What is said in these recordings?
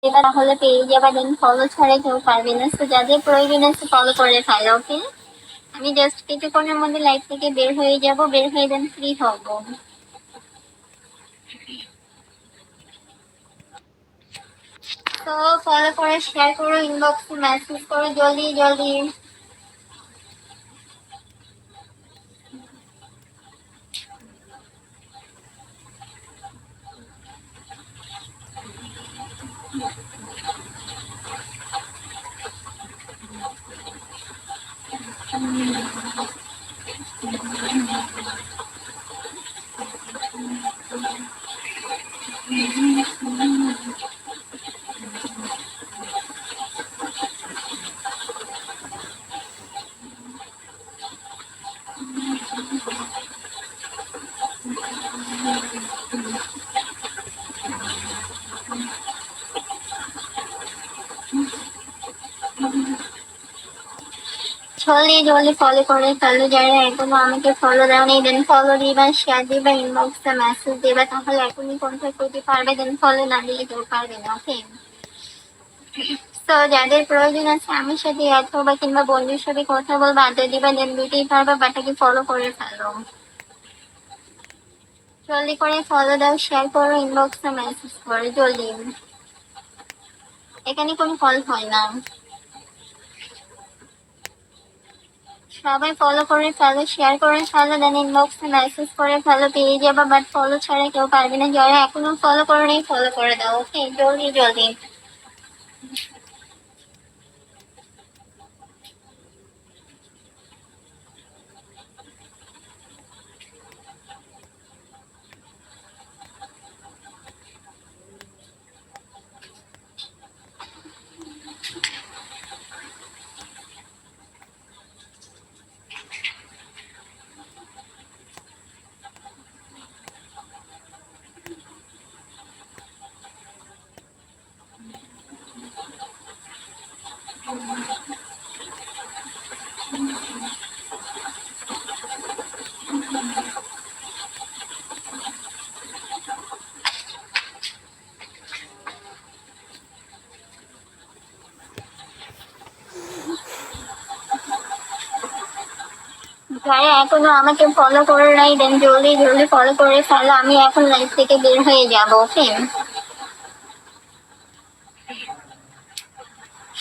এবার তাহলে পেয়ে যাবা, দেন ফলো ছাড়া কেউ পারবে না। তো যাদের প্রয়োজন আছে ফলো করে ফেলো, ওকে? আমি জাস্ট কিছুক্ষণের মধ্যে লাইফ থেকে বের হয়ে যাব, বের হয়ে দেন ফ্রি হব। তো ফলো করে শেয়ার করো, ইনবক্সে মেসেজ করো জলদি জলদি। জলদি জলদি ফলো করে ফেলো, যারা এখনো আমাকে ফলো দাওনি দেন ফলো দিবা, শেয়ার দিবা, ইনবক্সে মেসেজ দিবা, তাহলে এখনই কন্ট্যাক্ট করতে পারবে, দেন ফলো না দিলে কেউ পারবে না, ওকে? তো যাদের প্রয়োজন আছে আমার সাথে অথবা কিংবা বন্ধুর সাথে কথা বলবো, আড্ডা দিবা, দেন দুইটাই পারবা, বাটাকে ফলো করে ফেলো। জলদি করে ফলো দাও, শেয়ার করো, ইনবক্সে মেসেজ করো জলদি। এখানে কোনো কল হয় না। সবাই ফলো করে ফেলো, শেয়ার করে ফেলো, দেন ইনবক্সে মেসেজ করে ফেলো, পেয়ে যাবা। বাট ফলো ছাড়া কেউ পারবে না। যারা এখনো ফলো করো নাই ফলো করে দাও, ওকে? জলদি জলদি। যারা এখনো আমাকে ফলো করে নাই দেন জলদি জলদি ফলো করে ফেলো, আমি এখন লাইফ থেকে বের হয়ে যাবো, ওকে?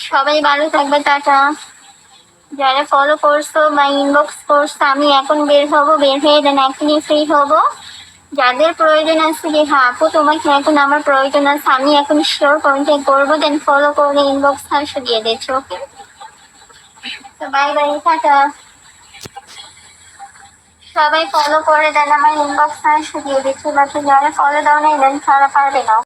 সবাই ভালো থাকবে, টাটা। যারা ফলো করছো বা ইনবক্স করছো, আমি এখন বের হব, বের হয়ে দেন এখনই ফ্রি হব। যাদের প্রয়োজন আছে যে হ্যাঁ আপু তোমাকে এখন আমার প্রয়োজন আছে, আমি এখন শিওর কন্ট্যাক্ট করবো, দেন ফলো করে ইনবক্স আসে দিয়ে দিচ্ছি, ওকে? তো বাই বাই, টাটা। সবাই ফলো করে দেন, আমার ইনবক্স আসে দিয়ে দিচ্ছি, বাকি যারা ফলো দাও নাই দেন তারা পারবে না।